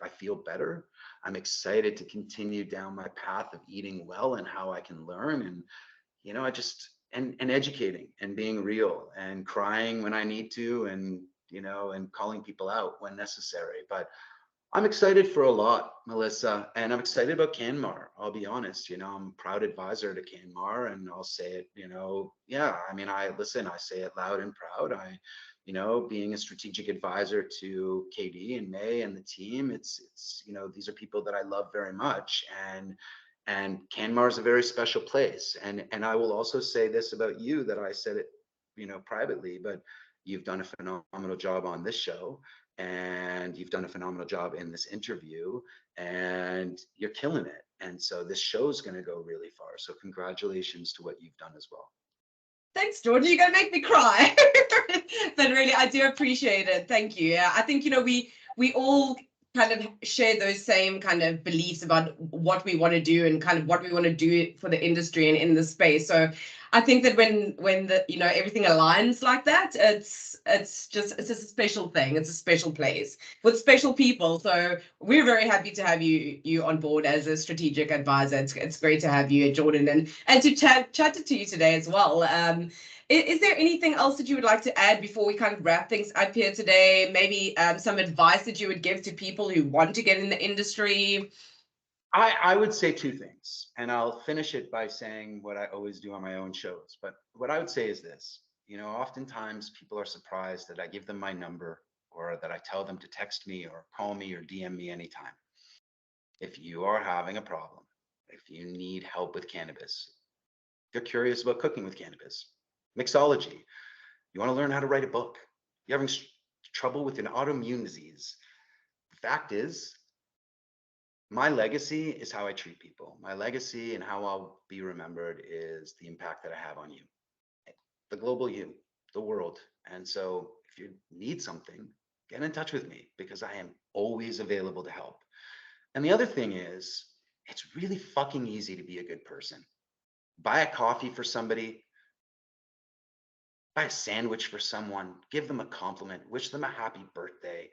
I feel better. I'm excited to continue down my path of eating well and how I can learn, and I just and educating and being real and crying when I need to, and and calling people out when necessary. But I'm excited for a lot, Melissa, and I'm excited about CanMar. I'll be honest, I'm a proud advisor to CanMar, and I'll say it, yeah, I mean, I say it loud and proud. Being a strategic advisor to KD and May and the team, it's these are people that I love very much, and CanMar is a very special place. And I will also say this about you, that I said it, privately, but you've done a phenomenal job on this show, and you've done a phenomenal job in this interview, and you're killing it. And so this show is going to go really far. So congratulations to what you've done as well. Thanks, Jordan. You're going to make me cry. But really, I do appreciate it. Thank you. Yeah, I think, we all kind of share those same kind of beliefs about what we want to do and kind of what we want to do for the industry and in the space. So I think that when the everything aligns like that, it's just a special thing. It's a special place with special people. So we're very happy to have you on board as a strategic advisor. It's great to have you, Jordan, and to chat to you today as well. Is there anything else that you would like to add before we kind of wrap things up here today? Maybe some advice that you would give to people who want to get in the industry? I would say two things, and I'll finish it by saying what I always do on my own shows. But what I would say is this, oftentimes people are surprised that I give them my number, or that I tell them to text me or call me or DM me anytime. If you are having a problem, if you need help with cannabis, if you're curious about cooking with cannabis, mixology, you want to learn how to write a book, you're having trouble with an autoimmune disease, the fact is, my legacy is how I treat people. My legacy and how I'll be remembered is the impact that I have on you, the global you, the world. And so if you need something, get in touch with me, because I am always available to help. And the other thing is, it's really fucking easy to be a good person. Buy a coffee for somebody, buy a sandwich for someone, give them a compliment, wish them a happy birthday.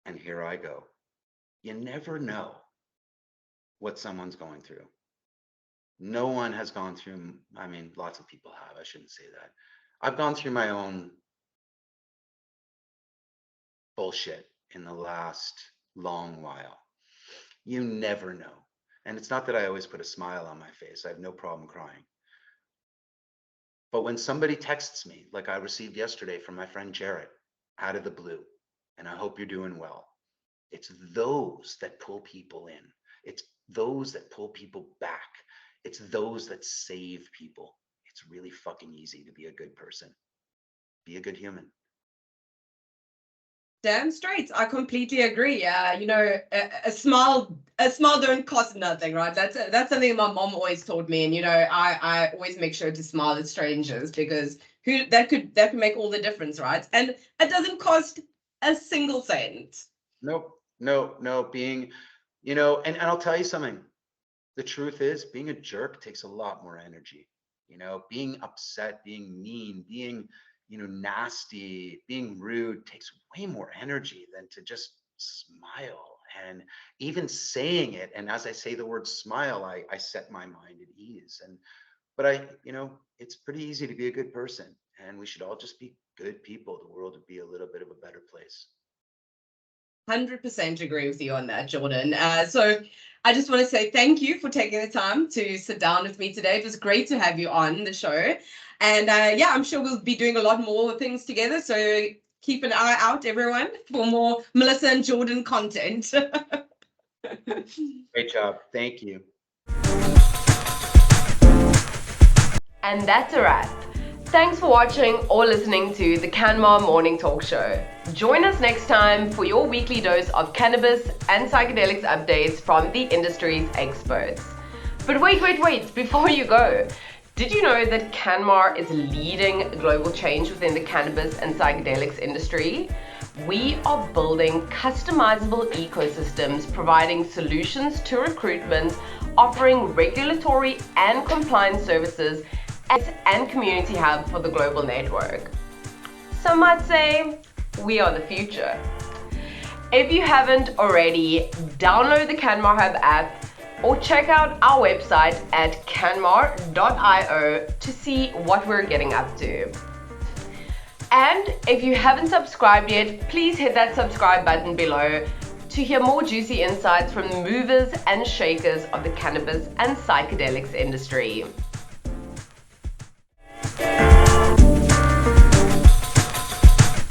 And here I go. You never know what someone's going through. No one has gone through, I mean, lots of people have, I shouldn't say that. I've gone through my own bullshit in the last long while. You never know. And it's not that I always put a smile on my face. I have no problem crying. But when somebody texts me, like I received yesterday from my friend Jarrett, out of the blue, and I hope you're doing well, it's those that pull people in. It's those that pull people back. It's those that save people. It's really fucking easy to be a good person. Be a good human. Damn straight. I completely agree. A smile don't cost nothing, right? That's something my mom always taught me. And I always make sure to smile at strangers, because that could make all the difference, right? And it doesn't cost a single cent. Nope. No. Being, and I'll tell you something. The truth is, being a jerk takes a lot more energy. Being upset, being mean, being nasty, being rude takes way more energy than to just smile. And even saying it, and as I say the word smile, I set my mind at ease. But it's pretty easy to be a good person, and we should all just be good people. The world would be a little bit of a better place. 100% agree with you on that, Jordan. So I just want to say thank you for taking the time to sit down with me today. It was great to have you on the show. And I'm sure we'll be doing a lot more things together. So keep an eye out, everyone, for more Melissa and Jordan content. Great job. Thank you. And that's a wrap. Thanks for watching or listening to the CanMar Morning Talk Show. Join us next time for your weekly dose of cannabis and psychedelics updates from the industry's experts. But wait, before you go, did you know that CanMar is leading global change within the cannabis and psychedelics industry? We are building customizable ecosystems, providing solutions to recruitment, offering regulatory and compliance services, and community hub for the global network. Some might say we are the future. If you haven't already, download the CanMar Hub app or check out our website at canmar.io to see what we're getting up to. And if you haven't subscribed yet, please hit that subscribe button below to hear more juicy insights from the movers and shakers of the cannabis and psychedelics industry.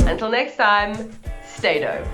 Until next time, stay dope.